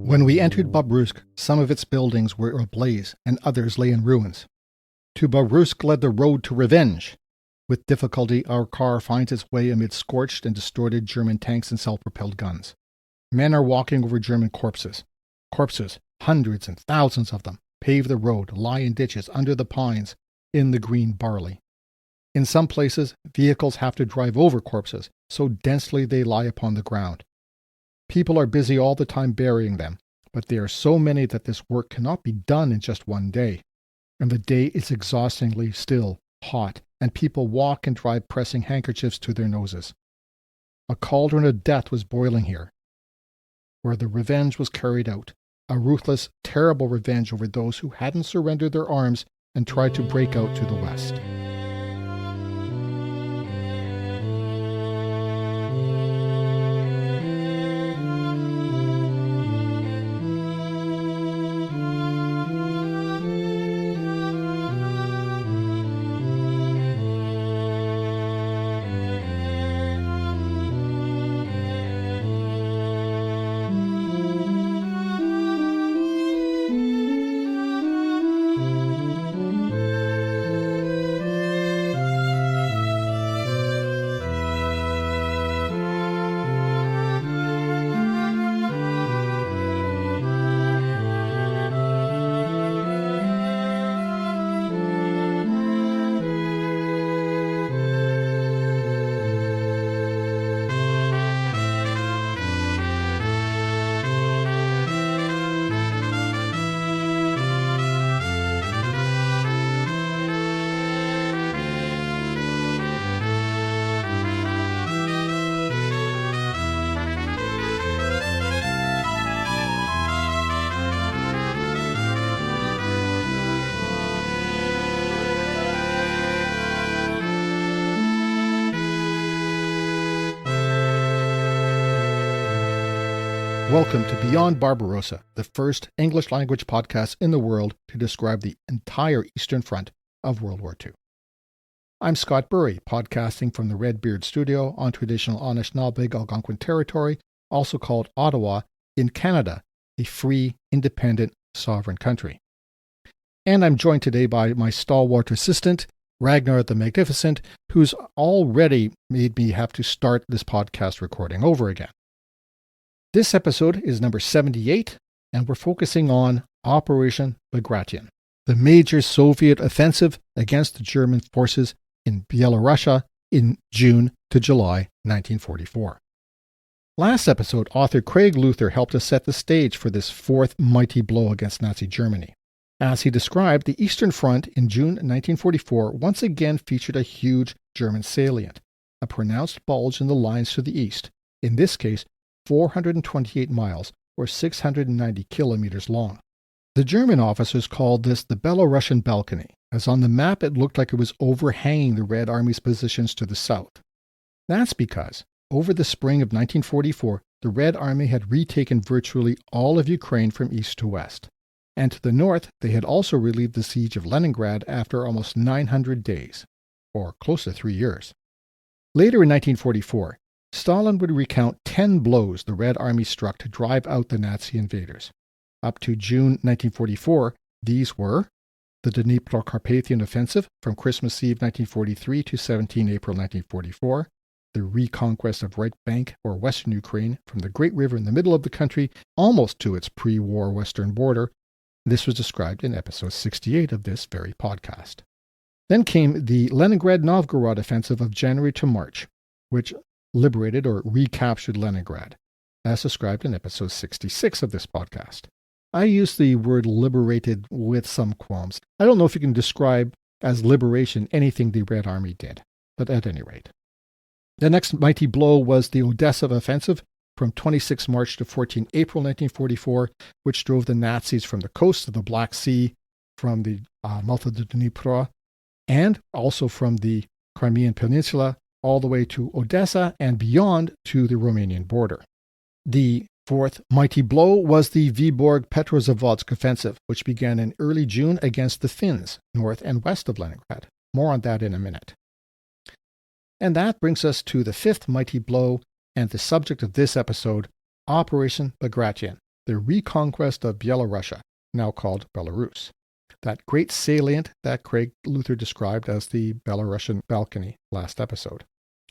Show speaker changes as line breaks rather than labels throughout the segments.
When we entered Bobruisk, some of its buildings were ablaze and others lay in ruins. To Bobruisk led the road to revenge. With difficulty, our car finds its way amid scorched and distorted German tanks and self-propelled guns. Men are walking over German corpses. Corpses, hundreds and thousands of them, pave the road, lie in ditches under the pines, in the green barley. In some places, vehicles have to drive over corpses, so densely they lie upon the ground. People are busy all the time burying them, but there are so many that this work cannot be done in just one day. And the day is exhaustingly still, hot, and people walk and drive pressing handkerchiefs to their noses. A cauldron of death was boiling here, where the revenge was carried out, a ruthless, terrible revenge over those who hadn't surrendered their arms and tried to break out to the west. Welcome to Beyond Barbarossa, the first English-language podcast in the world to describe the entire Eastern Front of World War II. I'm Scott Burry, podcasting from the Redbeard Studio on traditional Anishinaabe Algonquin territory, also called Ottawa, in Canada, a free, independent, sovereign country. And I'm joined today by my stalwart assistant, Ragnar the Magnificent, who's already made me have to start this podcast recording over again. This episode is number 78, and we're focusing on Operation Bagration, the major Soviet offensive against the German forces in Byelorussia in June to July 1944. Last episode, author Craig Luther helped us set the stage for this fourth mighty blow against Nazi Germany. As he described, the Eastern Front in June 1944 once again featured a huge German salient, a pronounced bulge in the lines to the east, in this case 428 miles, or 690 kilometers long. The German officers called this the Byelorussian Balcony, as on the map it looked like it was overhanging the Red Army's positions to the south. That's because, over the spring of 1944, the Red Army had retaken virtually all of Ukraine from east to west. And to the north, they had also relieved the siege of Leningrad after almost 900 days, or close to 3 years. Later in 1944, Stalin would recount 10 blows the Red Army struck to drive out the Nazi invaders. Up to June 1944, these were the Dnipro-Carpathian Offensive from Christmas Eve 1943 to 17 April 1944, the reconquest of right bank or western Ukraine from the Great River in the middle of the country almost to its pre-war western border. This was described in episode 68 of this very podcast. Then came the Leningrad-Novgorod Offensive of January to March, which liberated or recaptured Leningrad, as described in episode 66 of this podcast. I use the word liberated with some qualms. I don't know if you can describe as liberation anything the Red Army did, but at any rate. The next mighty blow was the Odessa offensive from 26 March to 14 April 1944, which drove the Nazis from the coast of the Black Sea, from the mouth of the Dnipro, and also from the Crimean Peninsula, all the way to Odessa and beyond to the Romanian border. The fourth mighty blow was the Vyborg-Petrozavodsk offensive, which began in early June against the Finns, north and west of Leningrad. More on that in a minute. And that brings us to the fifth mighty blow and the subject of this episode, Operation Bagration, the reconquest of Byelorussia, now called Belarus. That great salient that Craig Luther described as the Byelorussian Balcony last episode.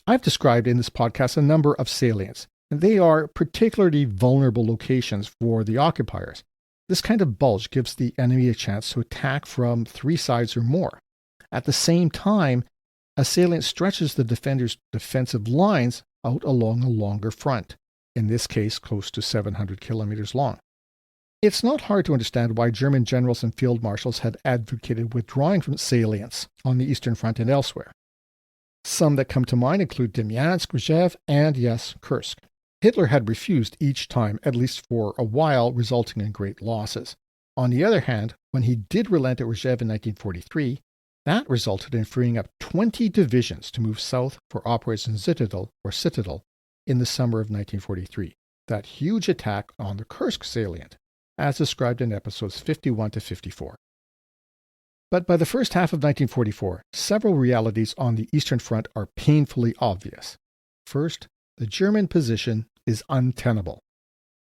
I've described in this podcast a number of salients, and they are particularly vulnerable locations for the occupiers. This kind of bulge gives the enemy a chance to attack from 3 sides or more. At the same time, a salient stretches the defenders' defensive lines out along a longer front, in this case close to 700 kilometers long. It's not hard to understand why German generals and field marshals had advocated withdrawing from salients on the Eastern Front and elsewhere. Some that come to mind include Demyansk, Rzhev, and yes, Kursk. Hitler had refused each time, at least for a while, resulting in great losses. On the other hand, when he did relent at Rzhev in 1943, that resulted in freeing up 20 divisions to move south for Operation Citadel in the summer of 1943, that huge attack on the Kursk salient, as described in episodes 51 to 54. But by the first half of 1944, several realities on the Eastern Front are painfully obvious. First, the German position is untenable.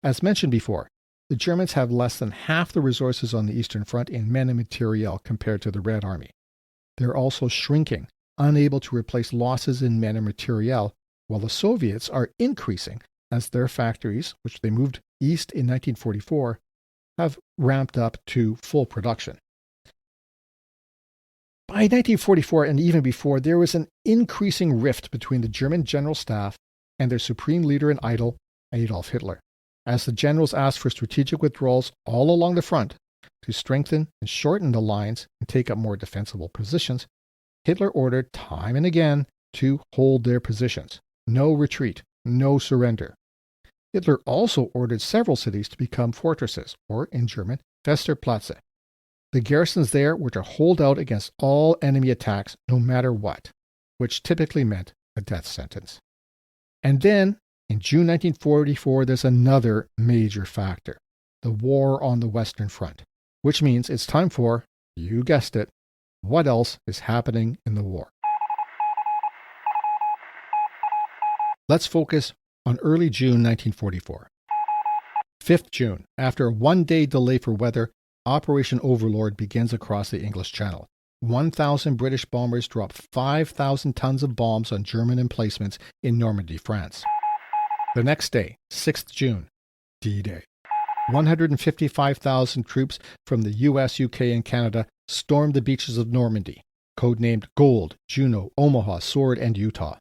As mentioned before, the Germans have less than half the resources on the Eastern Front in men and materiel compared to the Red Army. They're also shrinking, unable to replace losses in men and materiel, while the Soviets are increasing as their factories, which they moved east in 1944, have ramped up to full production. By 1944 and even before, there was an increasing rift between the German general staff and their supreme leader and idol, Adolf Hitler, as the generals asked for strategic withdrawals all along the front to strengthen and shorten the lines and take up more defensible positions. Hitler ordered time and again to hold their positions. No retreat, no surrender. Hitler also ordered several cities to become fortresses, or in German, Festerplätze. The garrisons there were to hold out against all enemy attacks, no matter what, which typically meant a death sentence. And then, in June 1944, there's another major factor, the war on the Western Front, which means it's time for, you guessed it, what else is happening in the war? Let's focus on early June 1944. 5th June, after a one-day delay for weather, Operation Overlord begins across the English Channel. 1,000 British bombers drop 5,000 tons of bombs on German emplacements in Normandy, France. The next day, 6th June, D-Day. 155,000 troops from the US, UK, and Canada stormed the beaches of Normandy, codenamed Gold, Juno, Omaha, Sword, and Utah.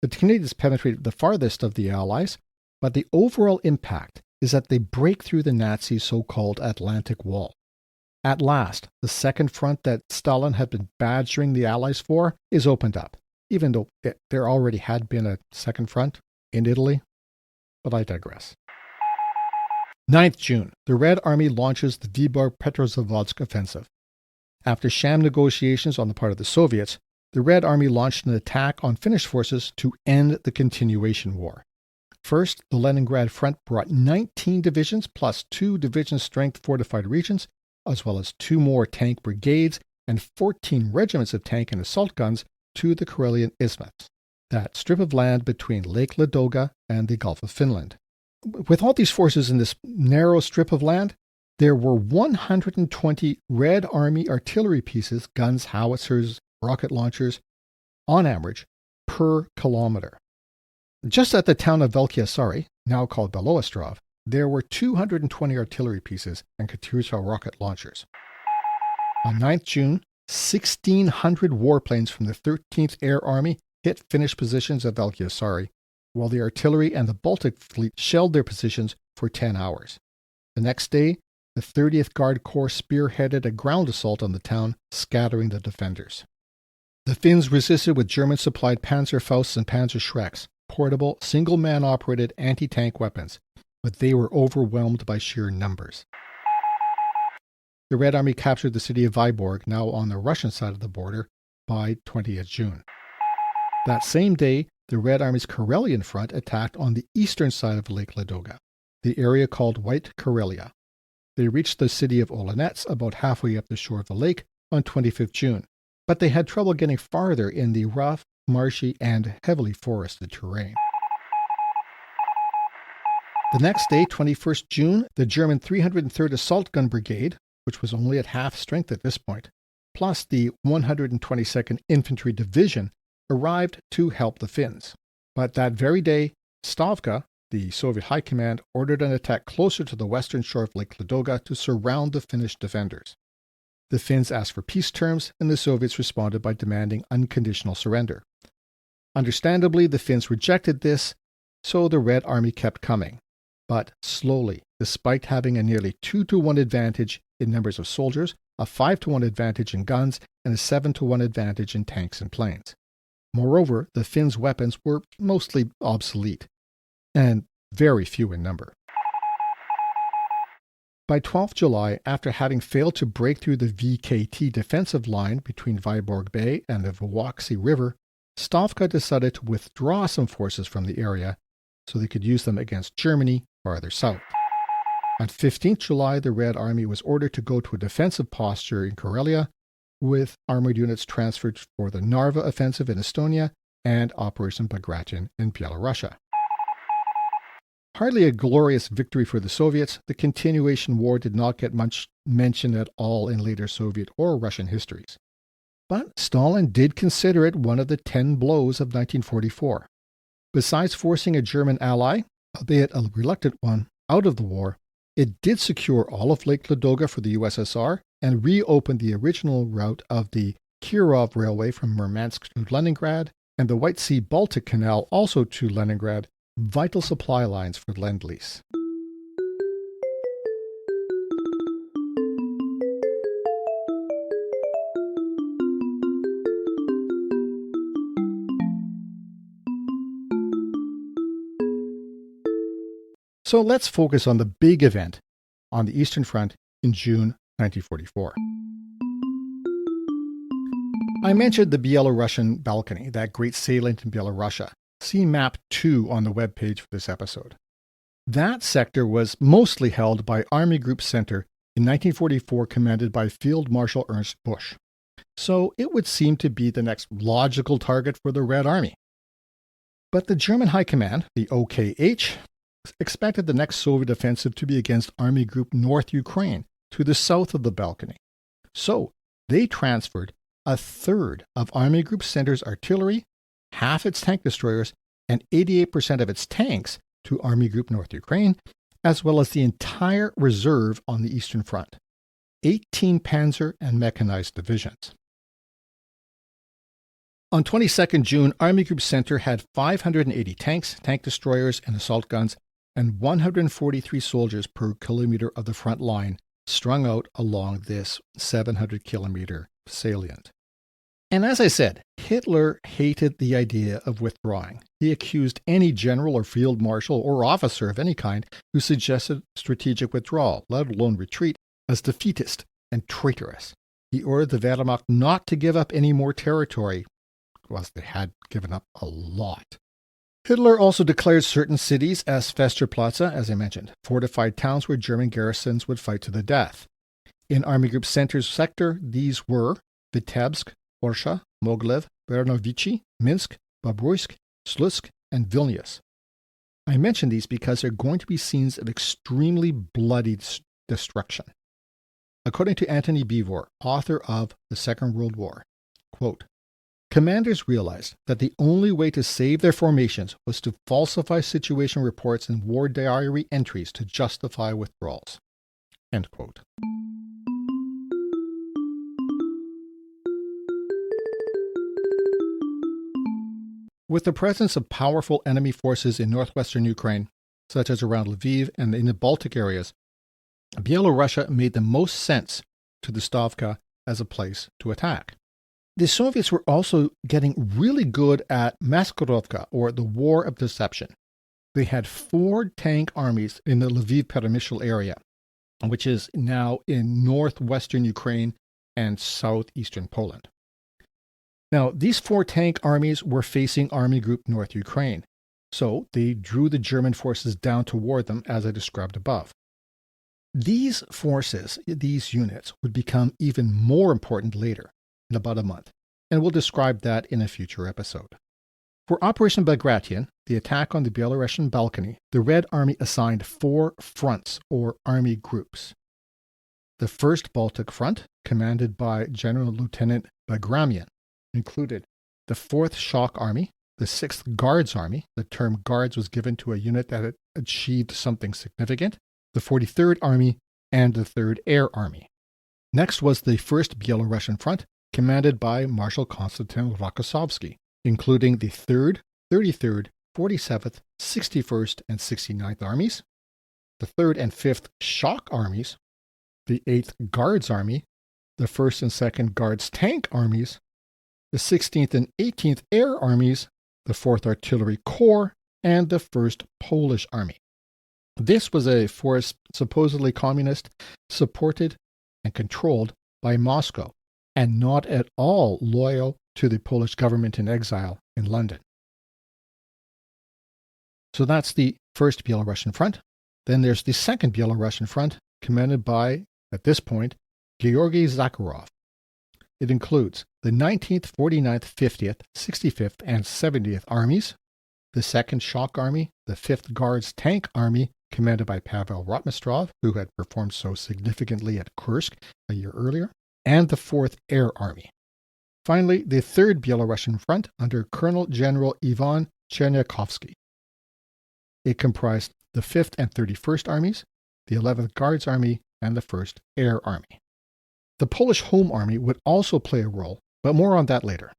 The Canadians penetrated the farthest of the Allies, but the overall impact is that they break through the Nazis' so-called Atlantic Wall. At last, the second front that Stalin had been badgering the Allies for is opened up, even though there already had been a second front in Italy. But I digress. 9th June, the Red Army launches the Vyborg-Petrozavodsk offensive. After sham negotiations on the part of the Soviets, the Red Army launched an attack on Finnish forces to end the continuation war. First, the Leningrad Front brought 19 divisions plus 2 division-strength fortified regions, as well as 2 more tank brigades and 14 regiments of tank and assault guns to the Karelian Isthmus, that strip of land between Lake Ladoga and the Gulf of Finland. With all these forces in this narrow strip of land, there were 120 Red Army artillery pieces, guns, howitzers, rocket launchers, on average, per kilometer. Just at the town of Valkyasari, now called Beloostrov, there were 220 artillery pieces and Katyusha rocket launchers. On 9th June, 1,600 warplanes from the 13th Air Army hit Finnish positions at Valkyasari, while the artillery and the Baltic Fleet shelled their positions for 10 hours. The next day, the 30th Guard Corps spearheaded a ground assault on the town, scattering the defenders. The Finns resisted with German-supplied Panzerfausts and Panzerschrecks, portable, single-man operated anti-tank weapons, but they were overwhelmed by sheer numbers. The Red Army captured the city of Vyborg, now on the Russian side of the border, by 20th June. That same day, the Red Army's Karelian Front attacked on the eastern side of Lake Ladoga, the area called White Karelia. They reached the city of Olonets about halfway up the shore of the lake on 25th June, but they had trouble getting farther in the rough, marshy, and heavily forested terrain. The next day, 21st June, the German 303rd Assault Gun Brigade, which was only at half strength at this point, plus the 122nd Infantry Division, arrived to help the Finns. But that very day, Stavka, the Soviet High Command, ordered an attack closer to the western shore of Lake Ladoga to surround the Finnish defenders. The Finns asked for peace terms, and the Soviets responded by demanding unconditional surrender. Understandably, the Finns rejected this, so the Red Army kept coming. But slowly, despite having a nearly 2-to-1 advantage in numbers of soldiers, a 5-to-1 advantage in guns, and a 7-to-1 advantage in tanks and planes. Moreover, the Finns' weapons were mostly obsolete, and very few in number. By 12 July, after having failed to break through the VKT defensive line between Vyborg Bay and the Vuoksi River, Stavka decided to withdraw some forces from the area so they could use them against Germany farther south. On 15 July, the Red Army was ordered to go to a defensive posture in Karelia, with armored units transferred for the Narva offensive in Estonia and Operation Bagration in Byelorussia. Hardly a glorious victory for the Soviets, the continuation war did not get much mention at all in later Soviet or Russian histories. But Stalin did consider it one of the 10 blows of 1944. Besides forcing a German ally, albeit a reluctant one, out of the war, it did secure all of Lake Ladoga for the USSR and reopened the original route of the Kirov Railway from Murmansk to Leningrad and the White Sea-Baltic Canal also to Leningrad, vital supply lines for Lend-Lease. So let's focus on the big event on the Eastern Front in June 1944. I mentioned the Byelorussian Balcony, that great salient in Byelorussia. See map 2 on the webpage for this episode. That sector was mostly held by Army Group Center in 1944, commanded by Field Marshal Ernst Busch. So it would seem to be the next logical target for the Red Army. But the German High Command, the OKH, expected the next Soviet offensive to be against Army Group North Ukraine, to the south of the Balcony. So they transferred a third of Army Group Center's artillery, half its tank destroyers, and 88% of its tanks to Army Group North Ukraine, as well as the entire reserve on the Eastern Front, 18 panzer and mechanized divisions. On 22nd June, Army Group Center had 580 tanks, tank destroyers, and assault guns, and 143 soldiers per kilometer of the front line strung out along this 700-kilometer salient. And as I said, Hitler hated the idea of withdrawing. He accused any general or field marshal or officer of any kind who suggested strategic withdrawal, let alone retreat, as defeatist and traitorous. He ordered the Wehrmacht not to give up any more territory, whilst they had given up a lot. Hitler also declared certain cities as Festerplatz, as I mentioned, fortified towns where German garrisons would fight to the death. In Army Group Center's sector, these were Vitebsk, Orsha, Mogilev, Bernovichi, Minsk, Bobruisk, Slutsk, and Vilnius. I mention these because they're going to be scenes of extremely bloody destruction. According to Antony Beevor, author of The Second World War, quote, "Commanders realized that the only way to save their formations was to falsify situation reports and war diary entries to justify withdrawals." End quote. With the presence of powerful enemy forces in northwestern Ukraine, such as around Lviv and in the Baltic areas, Byelorussia made the most sense to the Stavka as a place to attack. The Soviets were also getting really good at Maskirovka, or the War of Deception. They had 4 tank armies in the Lviv-Peremyshl area, which is now in northwestern Ukraine and southeastern Poland. Now, these 4 tank armies were facing Army Group North Ukraine, so they drew the German forces down toward them, as I described above. These forces, these units, would become even more important later, in about a month, and we'll describe that in a future episode. For Operation Bagration, the attack on the Byelorussian Balcony, the Red Army assigned 4 fronts or army groups. The 1st Baltic Front, commanded by General Lieutenant Bagration, included the 4th Shock Army, the 6th Guards Army — the term Guards was given to a unit that had achieved something significant — the 43rd Army, and the 3rd Air Army. Next was the 1st Byelorussian Front, commanded by Marshal Konstantin Rokossovsky, including the 3rd, 33rd, 47th, 61st, and 69th Armies, the 3rd and 5th Shock Armies, the 8th Guards Army, the 1st and 2nd Guards Tank Armies, the 16th and 18th Air Armies, the 4th Artillery Corps, and the 1st Polish Army. This was a force supposedly communist, supported and controlled by Moscow, and not at all loyal to the Polish government in exile in London. So that's the 1st Byelorussian Front. Then there's the 2nd Byelorussian Front, commanded by, at this point, Georgy Zakharov. It includes the 19th, 49th, 50th, 65th, and 70th Armies, the 2nd Shock Army, the 5th Guards Tank Army, commanded by Pavel Rotmistrov, who had performed so significantly at Kursk a year earlier, and the 4th Air Army. Finally, the 3rd Byelorussian Front under Colonel General Ivan Chernyakhovsky. It comprised the 5th and 31st Armies, the 11th Guards Army, and the 1st Air Army. The Polish Home Army would also play a role, but more on that later.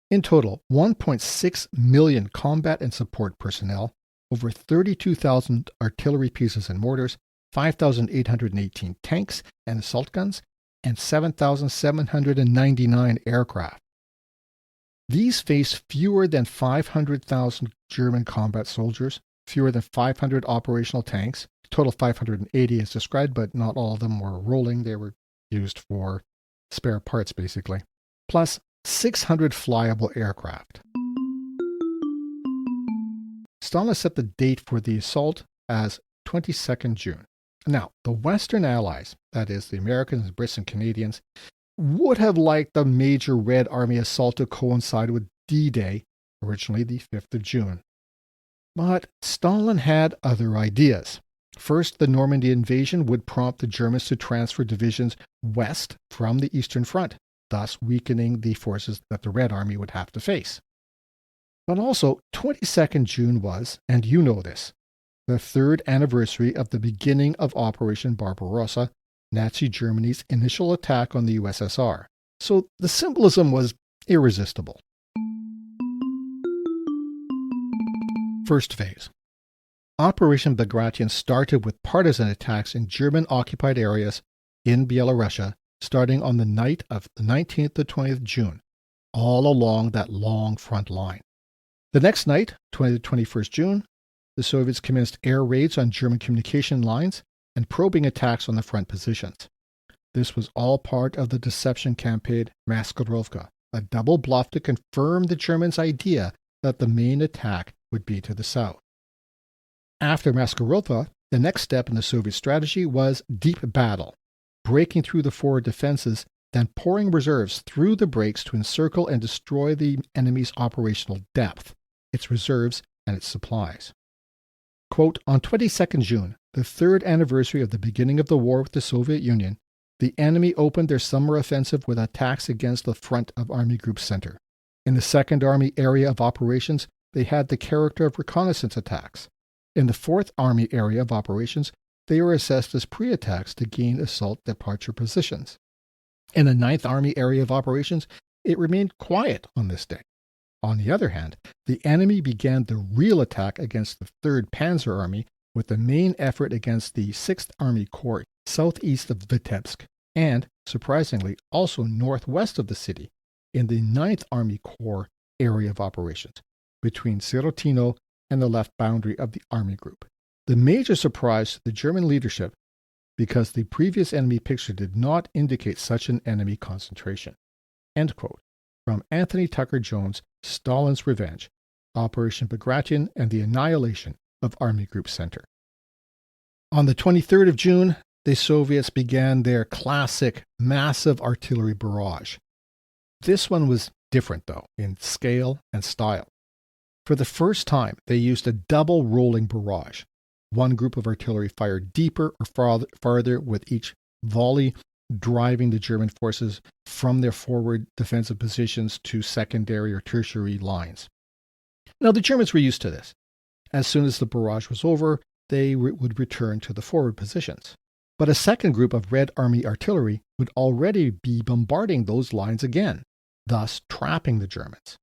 In total, 1.6 million combat and support personnel, over 32,000 artillery pieces and mortars, 5,818 tanks and assault guns, and 7,799 aircraft. These face fewer than 500,000 German combat soldiers, fewer than 500 operational tanks, total 580 as described, but not all of them were rolling. They were used for spare parts, basically, plus 600 flyable aircraft. Stalin set the date for the assault as 22nd June. Now, the Western Allies, that is, the Americans, Brits, and Canadians, would have liked the major Red Army assault to coincide with D-Day, originally the 5th of June. But Stalin had other ideas. First, the Normandy invasion would prompt the Germans to transfer divisions west from the Eastern Front, thus weakening the forces that the Red Army would have to face. But also, 22nd June was, and you know this, the 3rd anniversary of the beginning of Operation Barbarossa, Nazi Germany's initial attack on the USSR. So the symbolism was irresistible. First phase. Operation Bagration started with partisan attacks in German-occupied areas in Byelorussia, starting on the night of the 19th to 20th June, all along that long front line. The next night, 20 to 21st June, the Soviets commenced air raids on German communication lines and probing attacks on the front positions. This was all part of the deception campaign Maskirovka, a double bluff to confirm the Germans' idea that the main attack would be to the south. After Maskirovka, the next step in the Soviet strategy was deep battle, breaking through the forward defenses, then pouring reserves through the breaks to encircle and destroy the enemy's operational depth, its reserves, and its supplies. Quote, on 22nd June, the 3rd anniversary of the beginning of the war with the Soviet Union, the enemy opened their summer offensive with attacks against the front of Army Group Center. In the 2nd Army area of operations, they had the character of reconnaissance attacks. In the 4th Army area of operations, they were assessed as pre-attacks to gain assault departure positions. In the 9th Army area of operations, it remained quiet on this day. On the other hand, the enemy began the real attack against the 3rd Panzer Army with the main effort against the 6th Army Corps southeast of Vitebsk and, surprisingly, also northwest of the city in the 9th Army Corps area of operations between Sirotino and the left boundary of the army group. The major surprise to the German leadership because the previous enemy picture did not indicate such an enemy concentration. End quote. From Anthony Tucker Jones, Stalin's Revenge, Operation Bagration and the Annihilation of Army Group Center. On the 23rd of June, the Soviets began their classic massive artillery barrage. This one was different, though, in scale and style. For the first time, they used a double rolling barrage. One group of artillery fired deeper or farther with each volley, driving the German forces from their forward defensive positions to secondary or tertiary lines. Now, the Germans were used to this. As soon as the barrage was over, they would return to the forward positions. But a second group of Red Army artillery would already be bombarding those lines again, thus trapping the Germans.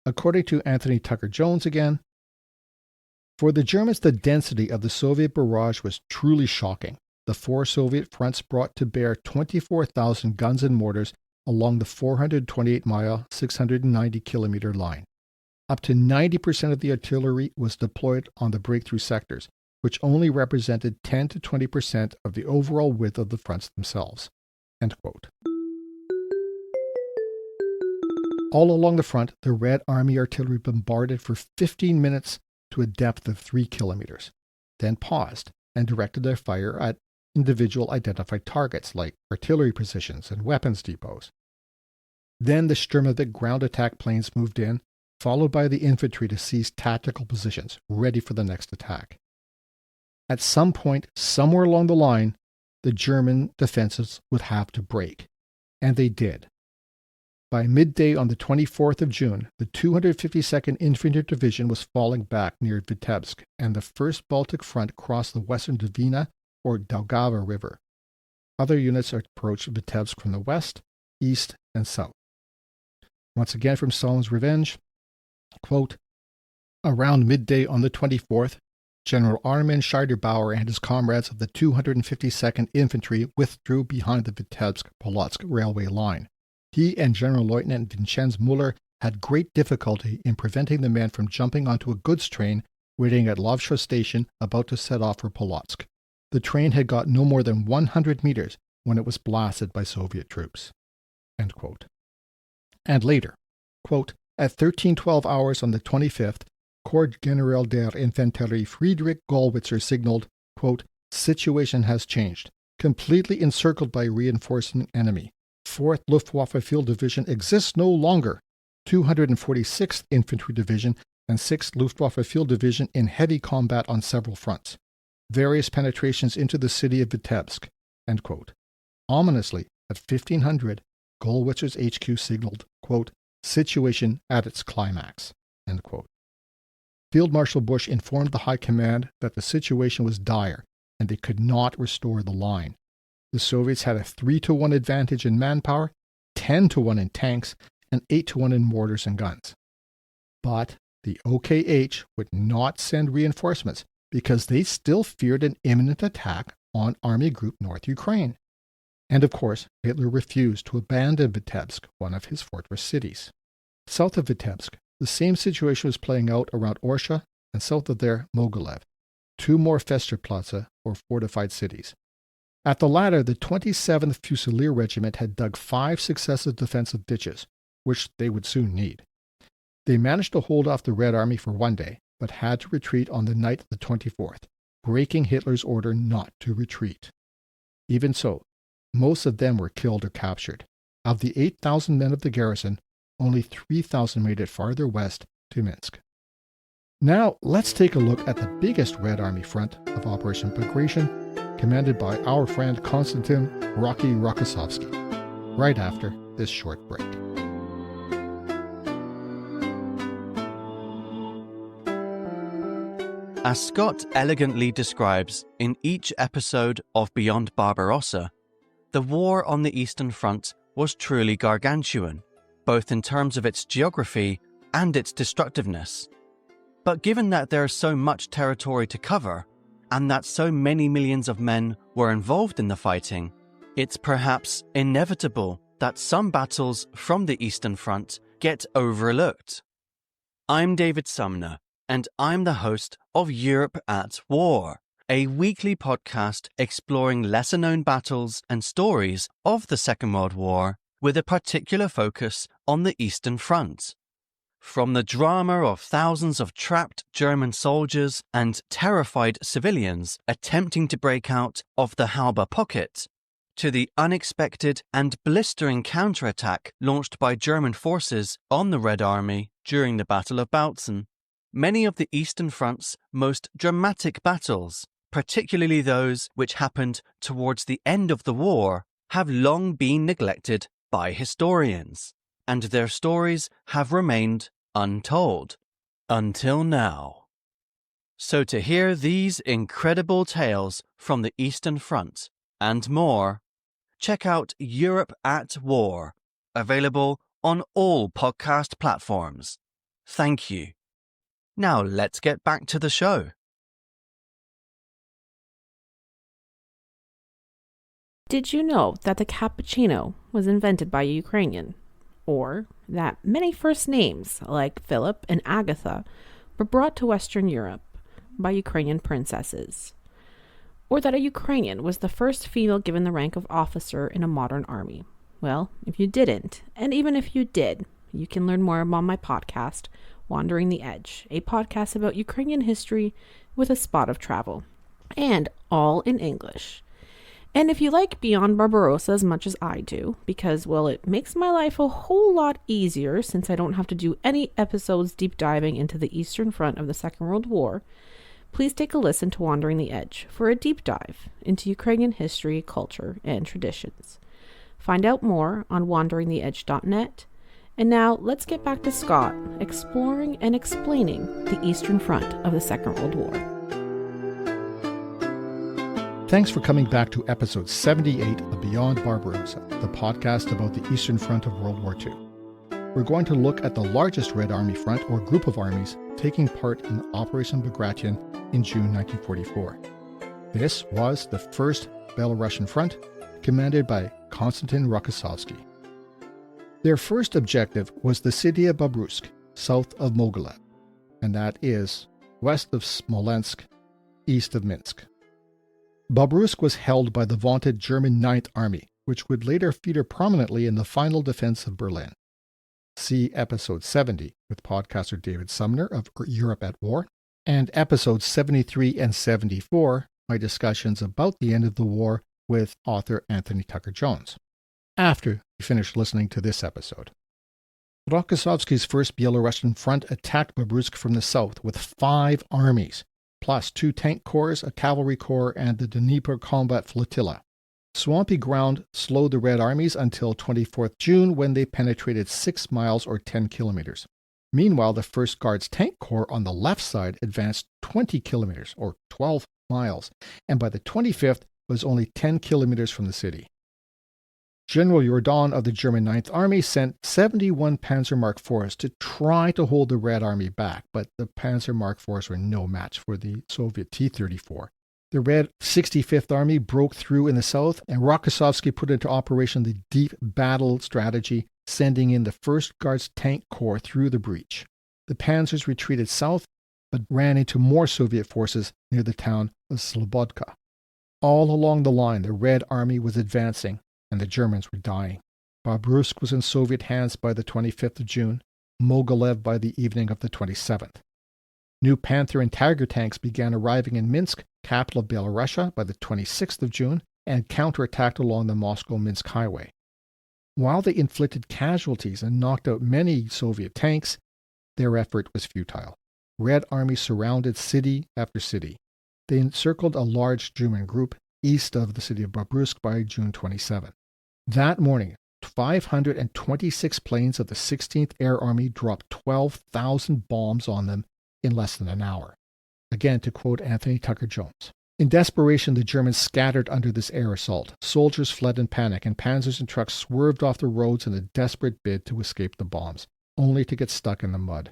According to Anthony Tucker-Jones again, for the Germans, the density of the Soviet barrage was truly shocking. The four Soviet fronts brought to bear 24,000 guns and mortars along the 428-mile, 690-kilometer line. Up to 90% of the artillery was deployed on the breakthrough sectors, which only represented 10 to 20% of the overall width of the fronts themselves. End quote. All along the front, the Red Army artillery bombarded for 15 minutes to a depth of 3 kilometers, then paused and directed their fire at individual identified targets like artillery positions and weapons depots. Then the Sturmovik ground attack planes moved in, followed by the infantry to seize tactical positions, ready for the next attack. At some point, somewhere along the line, the German defenses would have to break, and they did. By midday on the 24th of June, the 252nd Infantry Division was falling back near Vitebsk, and the 1st Baltic Front crossed the western Dvina or Daugava River. Other units approached Vitebsk from the west, east, and south. Once again from Stalin's Revenge, quote, around midday on the 24th, General Armin Scheiderbauer and his comrades of the 252nd Infantry withdrew behind the Vitebsk-Polotsk railway line. He and General Lieutenant Vincenz Muller had great difficulty in preventing the men from jumping onto a goods train waiting at Lovsha station about to set off for Polotsk. The train had got no more than 100 meters when it was blasted by Soviet troops. End quote. And later, quote, at 13:12 hours on the 25th, Corps General der Infanterie Friedrich Gollwitzer signaled, quote, situation has changed. Completely encircled by reinforcing enemy. 4th Luftwaffe Field Division exists no longer. 246th Infantry Division and 6th Luftwaffe Field Division in heavy combat on several fronts. Various penetrations into the city of Vitebsk. End quote. Ominously, at 1500, Gollwitzer's HQ signaled, quote, situation at its climax. End quote. Field Marshal Busch informed the High Command that the situation was dire and they could not restore the line. The Soviets had a 3-to-1 advantage in manpower, 10-to-1 in tanks, and 8-to-1 in mortars and guns. But the OKH would not send reinforcements because they still feared an imminent attack on Army Group North Ukraine. And of course, Hitler refused to abandon Vitebsk, one of his fortress cities. South of Vitebsk, the same situation was playing out around Orsha and south of there, Mogilev, 2 more Festerplatze or fortified cities. At the latter, the 27th Fusilier Regiment had dug 5 successive defensive ditches, which they would soon need. They managed to hold off the Red Army for one day, but had to retreat on the night of the 24th, breaking Hitler's order not to retreat. Even so, most of them were killed or captured. Of the 8,000 men of the garrison, only 3,000 made it farther west to Minsk. Now, let's take a look at the biggest Red Army front of Operation Bagration, commanded by our friend Konstantin "Rocky" Rokossovsky, right after this short break.
As Scott elegantly describes in each episode of Beyond Barbarossa, the war on the Eastern Front was truly gargantuan, both in terms of its geography and its destructiveness. But given that there is so much territory to cover, and that so many millions of men were involved in the fighting, it's perhaps inevitable that some battles from the Eastern Front get overlooked. I'm David Sumner, and I'm the host of Europe at War, a weekly podcast exploring lesser-known battles and stories of the Second World War, with a particular focus on the Eastern Front. From the drama of thousands of trapped German soldiers and terrified civilians attempting to break out of the Halba pocket, to the unexpected and blistering counterattack launched by German forces on the Red Army during the Battle of Bautzen, many of the Eastern Front's most dramatic battles, particularly those which happened towards the end of the war, have long been neglected by historians, and their stories have remained untold until now. So to hear these incredible tales from the Eastern Front and more, check out Europe at War, available on all podcast platforms. Thank you. Now let's get back to the show.
Did you know that the cappuccino was invented by a Ukrainian? Or that many first names, like Philip and Agatha, were brought to Western Europe by Ukrainian princesses? Or that a Ukrainian was the first female given the rank of officer in a modern army? Well, if you didn't, and even if you did, you can learn more on my podcast, Wandering the Edge, a podcast about Ukrainian history with a spot of travel, and all in English. And if you like Beyond Barbarossa as much as I do, because, well, it makes my life a whole lot easier since I don't have to do any episodes deep diving into the Eastern Front of the Second World War, please take a listen to Wandering the Edge for a deep dive into Ukrainian history, culture, and traditions. Find out more on wanderingtheedge.net. And now let's get back to Scott exploring and explaining the Eastern Front of the Second World War.
Thanks for coming back to episode 78 of Beyond Barbarossa, the podcast about the Eastern Front of World War II. We're going to look at the largest Red Army front or group of armies taking part in Operation Bagration in June 1944. This was the first Byelorussian front, commanded by Konstantin Rokossovsky. Their first objective was the city of Bobruisk, south of Mogilev, and that is west of Smolensk, east of Minsk. Bobruisk was held by the vaunted German 9th Army, which would later feature prominently in the final defense of Berlin. See episode 70 with podcaster David Sumner of Europe at War, and episodes 73 and 74, my discussions about the end of the war with author Anthony Tucker Jones, after you finish listening to this episode. Rokossovsky's first Byelorussian front attacked Bobruisk from the south with 5 armies, plus 2 tank corps, a cavalry corps, and the Dnieper combat flotilla. Swampy ground slowed the Red Armies until 24th June when they penetrated 6 miles or 10 kilometers. Meanwhile, the 1st Guards Tank Corps on the left side advanced 20 kilometers or 12 miles, and by the 25th was only 10 kilometers from the city. General Jourdan of the German 9th Army sent 71 Panzermark IVs to try to hold the Red Army back, but the Panzermark IVs were no match for the Soviet T-34. The Red 65th Army broke through in the south, and Rokossovsky put into operation the deep battle strategy, sending in the 1st Guards Tank Corps through the breach. The Panzers retreated south, but ran into more Soviet forces near the town of Slobodka. All along the line, the Red Army was advancing, and the Germans were dying. Bobruisk was in Soviet hands by the 25th of June, Mogilev by the evening of the 27th. New Panther and Tiger tanks began arriving in Minsk, capital of Byelorusia, by the 26th of June, and counterattacked along the Moscow-Minsk highway. While they inflicted casualties and knocked out many Soviet tanks, their effort was futile. Red Army surrounded city after city. They encircled a large German group east of the city of Bobruisk by June 27. That morning, 526 planes of the 16th Air Army dropped 12,000 bombs on them in less than an hour. Again, to quote Anthony Tucker Jones. In desperation, the Germans scattered under this air assault. Soldiers fled in panic, and panzers and trucks swerved off the roads in a desperate bid to escape the bombs, only to get stuck in the mud.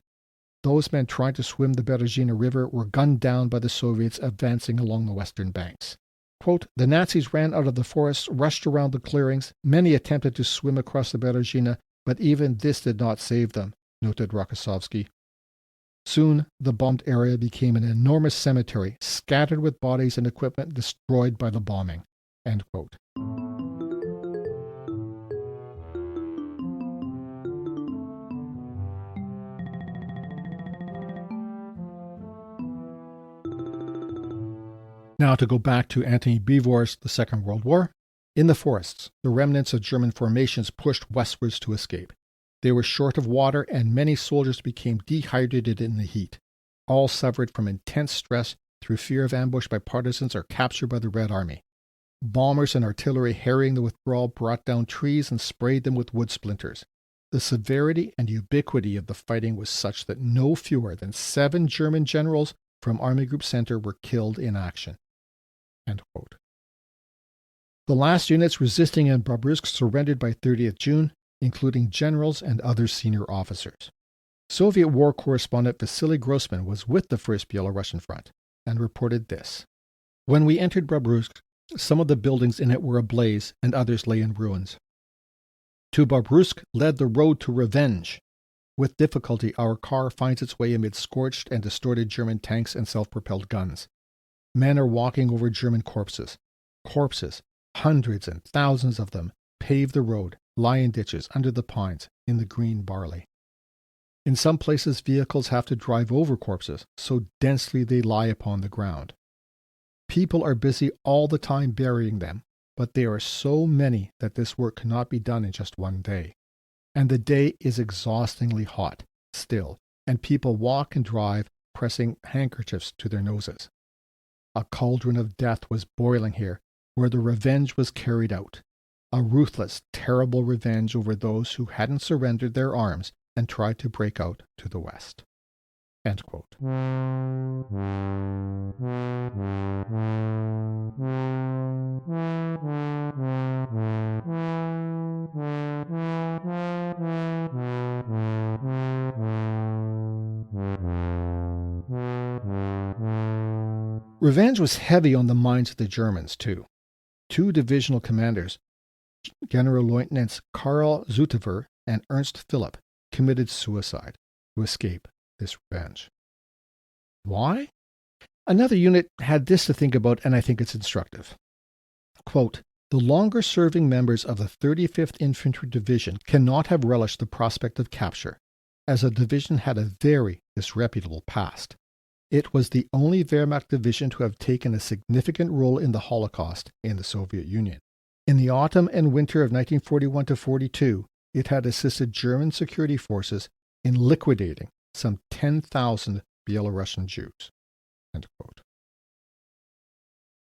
Those men trying to swim the Berezina River were gunned down by the Soviets advancing along the western banks. Quote, the Nazis ran out of the forests, rushed around the clearings. Many attempted to swim across the Berezina, but even this did not save them, noted Rokossovsky. Soon, the bombed area became an enormous cemetery, scattered with bodies and equipment destroyed by the bombing. End quote. Now to go back to Antony Beevor's The Second World War. In the forests, the remnants of German formations pushed westwards to escape. They were short of water, and many soldiers became dehydrated in the heat. all suffered from intense stress through fear of ambush by partisans or capture by the Red Army. Bombers and artillery harrying the withdrawal brought down trees and sprayed them with wood splinters. The severity and ubiquity of the fighting was such that no fewer than 7 German generals from Army Group Center were killed in action. End quote. The last units resisting in Bobruisk surrendered by 30th June, including generals and other senior officers. Soviet war correspondent Vasily Grossman was with the First Byelorussian Front and reported this. When we entered Bobruisk, some of the buildings in it were ablaze and others lay in ruins. To Bobruisk led the road to revenge. With difficulty, our car finds its way amid scorched and distorted German tanks and self-propelled guns. Men are walking over German corpses. Corpses, hundreds and thousands of them, pave the road, lie in ditches, under the pines, in the green barley. In some places, vehicles have to drive over corpses, so densely they lie upon the ground. People are busy all the time burying them, but there are so many that this work cannot be done in just one day. And the day is exhaustingly hot, still, and people walk and drive, pressing handkerchiefs to their noses. A cauldron of death was boiling here, where the revenge was carried out. A ruthless, terrible revenge over those who hadn't surrendered their arms and tried to break out to the west. End quote. Revenge was heavy on the minds of the Germans, too. 2 divisional commanders, General Lieutenants Karl Zutever and Ernst Philipp, committed suicide to escape this revenge. Why? Another unit had this to think about, and I think it's instructive. Quote, the longer-serving members of the 35th Infantry Division cannot have relished the prospect of capture, as the division had a very disreputable past. It was the only Wehrmacht division to have taken a significant role in the Holocaust in the Soviet Union. In the autumn and winter of 1941-42, it had assisted German security forces in liquidating some 10,000 Byelorussian Jews. End quote.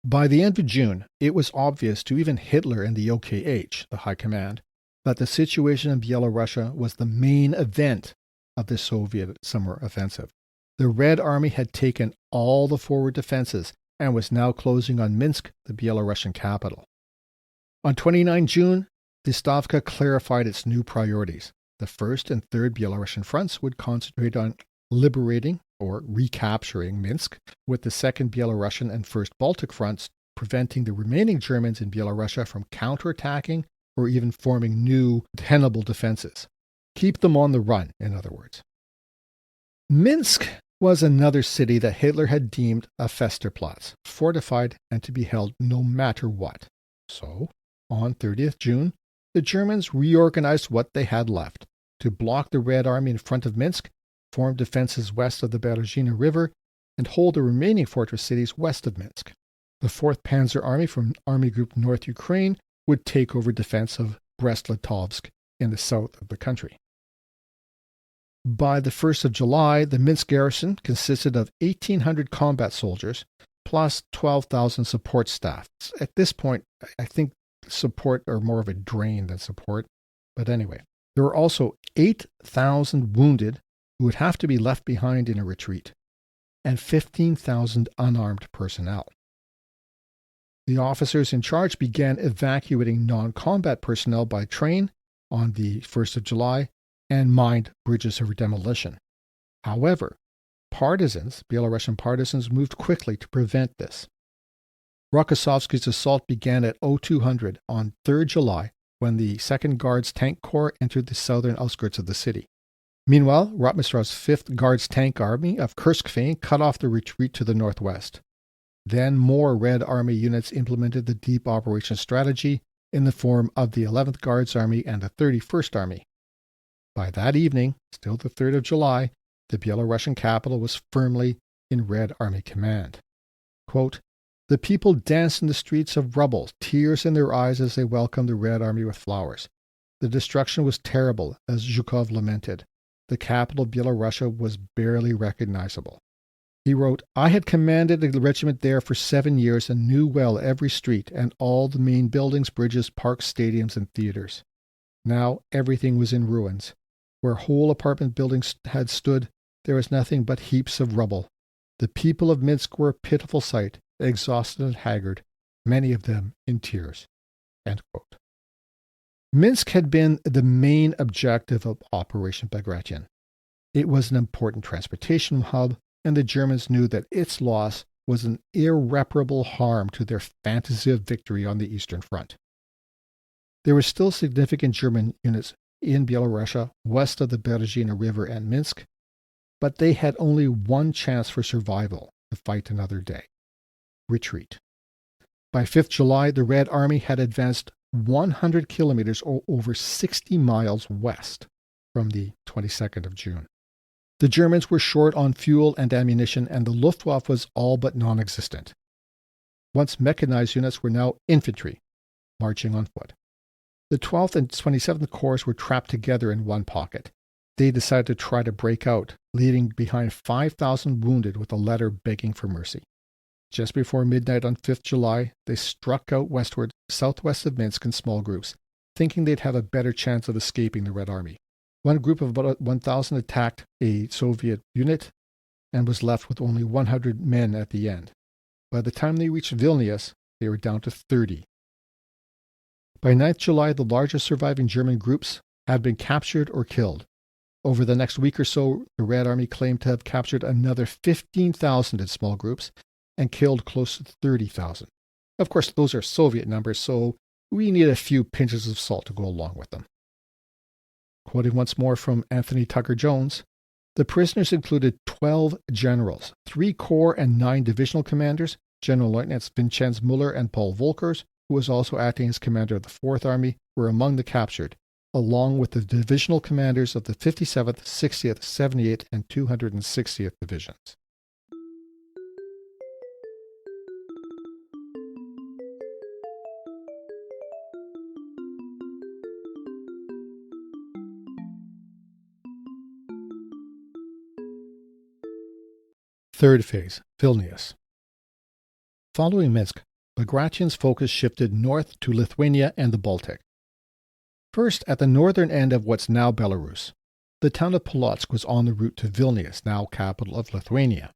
By the end of June, it was obvious to even Hitler and the OKH, the High Command, that the situation in Byelorussia was the main event of the Soviet summer offensive. The Red Army had taken all the forward defenses and was now closing on Minsk, the Byelorussian capital. On 29 June, the Stavka clarified its new priorities. The 1st and 3rd Byelorussian fronts would concentrate on liberating or recapturing Minsk, with the 2nd Byelorussian and 1st Baltic fronts preventing the remaining Germans in Byelorussia from counterattacking or even forming new tenable defenses. Keep them on the run, in other words. Minsk was another city that Hitler had deemed a Festerplatz, fortified and to be held no matter what. So, on 30th June, the Germans reorganized what they had left to block the Red Army in front of Minsk, form defenses west of the Bagration River, and hold the remaining fortress cities west of Minsk. The 4th Panzer Army from Army Group North Ukraine would take over defense of Brest-Litovsk in the south of the country. By the 1st of July, the Minsk garrison consisted of 1,800 combat soldiers plus 12,000 support staff. At this point, I think support are more of a drain than support. But anyway, there were also 8,000 wounded who would have to be left behind in a retreat, and 15,000 unarmed personnel. The officers in charge began evacuating non-combat personnel by train on the 1st of July and mined bridges of demolition. However, Byelorussian partisans moved quickly to prevent this. Rokossovsky's assault began at 0200 on 3rd July when the 2nd Guards Tank Corps entered the southern outskirts of the city. Meanwhile, Rotmislav's 5th Guards Tank Army of Kurskvein cut off the retreat to the northwest. Then more Red Army units implemented the deep operation strategy in the form of the 11th Guards Army and the 31st Army. By that evening, still the 3rd of July, the Byelorussian capital was firmly in Red Army command. Quote, the people danced in the streets of rubble, tears in their eyes as they welcomed the Red Army with flowers. The destruction was terrible, as Zhukov lamented. The capital of Byelorussia was barely recognizable. He wrote, "I had commanded a regiment there for 7 years and knew well every street and all the main buildings, bridges, parks, stadiums, and theaters. Now everything was in ruins. Where whole apartment buildings had stood, there was nothing but heaps of rubble. The people of Minsk were a pitiful sight, exhausted and haggard, many of them in tears." End quote. Minsk had been the main objective of Operation Bagration. It was an important transportation hub, and the Germans knew that its loss was an irreparable harm to their fantasy of victory on the Eastern Front. There were still significant German units in Byelorussia, west of the Berezina River and Minsk, but they had only one chance for survival: to fight another day. Retreat. By 5th July, the Red Army had advanced 100 kilometers or over 60 miles west from the 22nd of June. The Germans were short on fuel and ammunition, and the Luftwaffe was all but non-existent. Once mechanized units were now infantry, marching on foot. The 12th and 27th Corps were trapped together in one pocket. They decided to try to break out, leaving behind 5,000 wounded with a letter begging for mercy. Just before midnight on 5th July, they struck out westward, southwest of Minsk in small groups, thinking they'd have a better chance of escaping the Red Army. One group of about 1,000 attacked a Soviet unit and was left with only 100 men at the end. By the time they reached Vilnius, they were down to 30. By 9th July, the largest surviving German groups had been captured or killed. Over the next week or so, the Red Army claimed to have captured another 15,000 in small groups and killed close to 30,000. Of course, those are Soviet numbers, so we need a few pinches of salt to go along with them. Quoting once more from Anthony Tucker Jones, the prisoners included 12 generals, 3 corps and 9 divisional commanders, General Lieutenants Vincenz Müller and Paul Volkers, who was also acting as commander of the 4th Army, were among the captured, along with the divisional commanders of the 57th, 60th, 78th, and 260th Divisions. Third phase, Vilnius. Following Minsk, Bagration's focus shifted north to Lithuania and the Baltic. First, at the northern end of what's now Belarus, the town of Polotsk was on the route to Vilnius, now capital of Lithuania.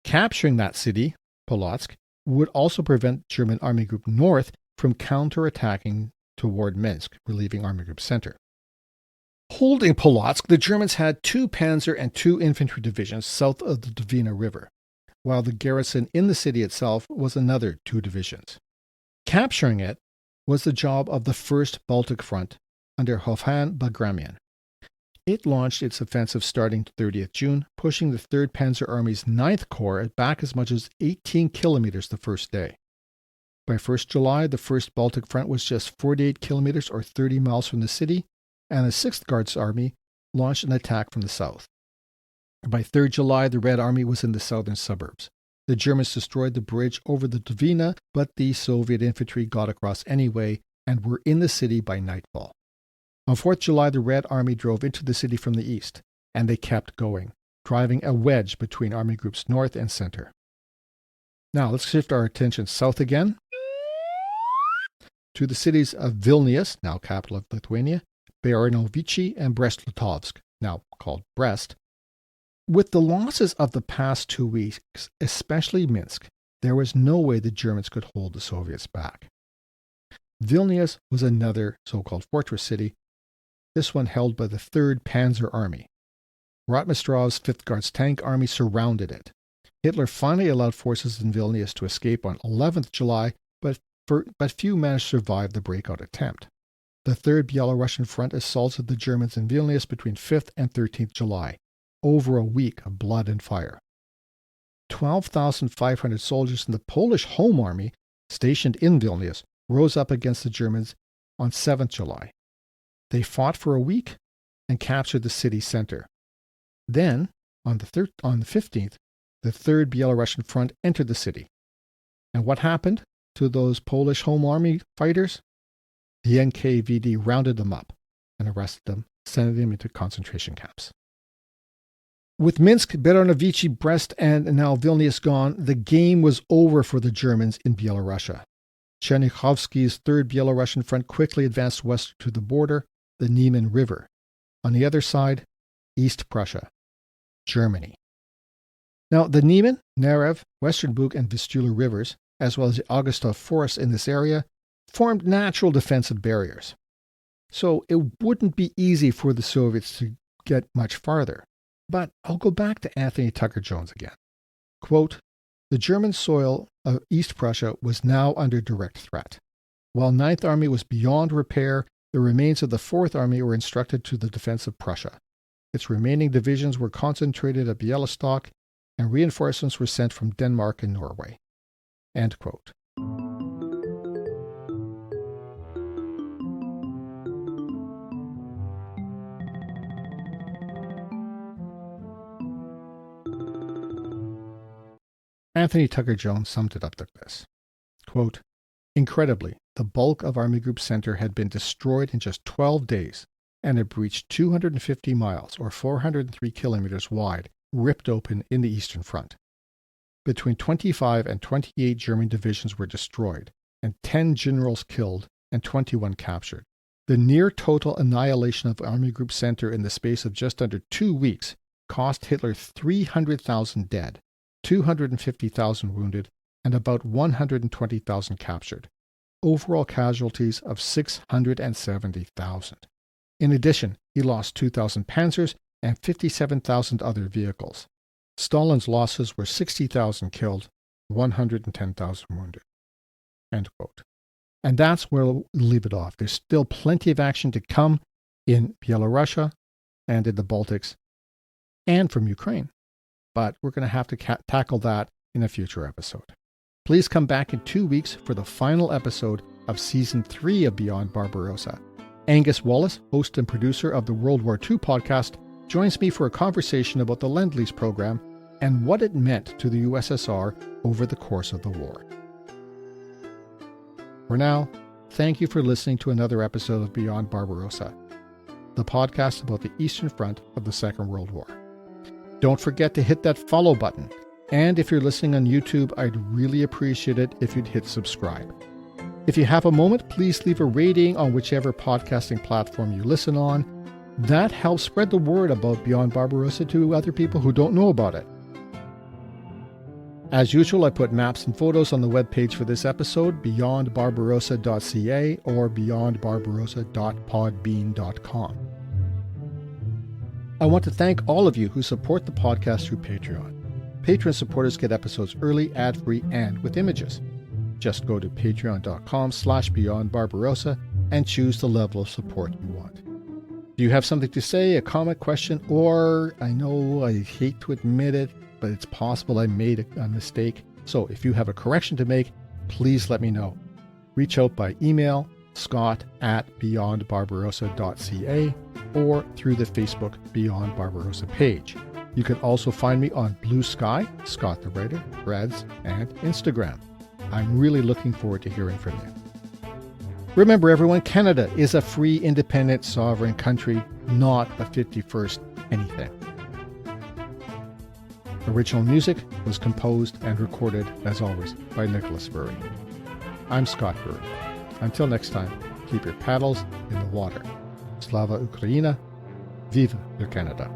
Capturing that city, Polotsk, would also prevent German Army Group North from counterattacking toward Minsk, relieving Army Group Center. Holding Polotsk, the Germans had 2 panzer and 2 infantry divisions south of the Dvina River, while the garrison in the city itself was another 2 divisions. Capturing it was the job of the 1st Baltic Front under Hofan Bagramian. It launched its offensive starting 30th June, pushing the 3rd Panzer Army's 9th Corps back as much as 18 kilometers the first day. By 1st July, the 1st Baltic Front was just 48 kilometers or 30 miles from the city, and the 6th Guards Army launched an attack from the south. By 3rd July, the Red Army was in the southern suburbs. The Germans destroyed the bridge over the Dvina, but the Soviet infantry got across anyway and were in the city by nightfall. On 4th July, the Red Army drove into the city from the east, and they kept going, driving a wedge between Army Groups North and Center. Now, let's shift our attention south again to the cities of Vilnius, now capital of Lithuania, Baranowicki, and Brest-Litovsk, now called Brest. With the losses of the past 2 weeks, especially Minsk, there was no way the Germans could hold the Soviets back. Vilnius was another so-called fortress city, this one held by the 3rd Panzer Army. Rotmistrov's 5th Guards Tank Army surrounded it. Hitler finally allowed forces in Vilnius to escape on 11th July, but few managed to survive the breakout attempt. The 3rd Byelorussian Front assaulted the Germans in Vilnius between 5th and 13th July, over a week of blood and fire. 12,500 soldiers in the Polish Home Army, stationed in Vilnius, rose up against the Germans on 7th July. They fought for a week and captured the city center. Then, on the 15th, the 3rd Byelorussian Front entered the city. And what happened to those Polish Home Army fighters? The NKVD rounded them up and arrested them, sending them into concentration camps. With Minsk, Byelorussian, Brest, and now Vilnius gone, the game was over for the Germans in Byelorussia. Chernyakhovsky's 3rd Byelorussian Front quickly advanced west to the border, the Niemen River. On the other side, East Prussia, Germany. Now, the Niemen, Nerev, Western Bug, and Vistula rivers, as well as the Augustov forests in this area, formed natural defensive barriers. So it wouldn't be easy for the Soviets to get much farther. But I'll go back to Anthony Tucker-Jones again. Quote, "The German soil of East Prussia was now under direct threat. While 9th Army was beyond repair, the remains of the 4th Army were instructed to the defense of Prussia. Its remaining divisions were concentrated at Bialystok, and reinforcements were sent from Denmark and Norway." End quote. Anthony Tucker-Jones summed it up like this. Quote, "Incredibly, the bulk of Army Group Center had been destroyed in just 12 days, and a breach 250 miles or 403 kilometers wide ripped open in the Eastern Front. Between 25 and 28 German divisions were destroyed, and 10 generals killed and 21 captured. The near total annihilation of Army Group Center in the space of just under 2 weeks cost Hitler 300,000 dead, 250,000 wounded, and about 120,000 captured. Overall casualties of 670,000. In addition, he lost 2,000 panzers and 57,000 other vehicles. Stalin's losses were 60,000 killed, 110,000 wounded." End quote. And that's where we'll leave it off. There's still plenty of action to come in Byelorussia and in the Baltics and from Ukraine. But we're going to have to tackle that in a future episode. Please come back in 2 weeks for the final episode of Season 3 of Beyond Barbarossa. Angus Wallace, host and producer of the World War II podcast, joins me for a conversation about the Lend-Lease program and what it meant to the USSR over the course of the war. For now, thank you for listening to another episode of Beyond Barbarossa, the podcast about the Eastern Front of the Second World War. Don't forget to hit that follow button. And if you're listening on YouTube, I'd really appreciate it if you'd hit subscribe. If you have a moment, please leave a rating on whichever podcasting platform you listen on. That helps spread the word about Beyond Barbarossa to other people who don't know about it. As usual, I put maps and photos on the webpage for this episode, beyondbarbarossa.ca or beyondbarbarossa.podbean.com. I want to thank all of you who support the podcast through Patreon. Patreon supporters get episodes early, ad-free, and with images. Just go to patreon.com/beyondbarbarossa and choose the level of support you want. Do you have something to say, a comment, question, or I know I hate to admit it, but it's possible I made a mistake. So if you have a correction to make, please let me know. Reach out by email, scott@beyondbarbarossa.ca, or through the Facebook Beyond Barbarossa page. You can also find me on Blue Sky, Scott the Writer, Threads, and Instagram. I'm really looking forward to hearing from you. Remember everyone, Canada is a free, independent, sovereign country, not a 51st anything. Original music was composed and recorded, as always, by Nicholas Burry. I'm Scott Burry. Until next time, keep your paddles in the water. Slava Ukraina, Vive le Canada.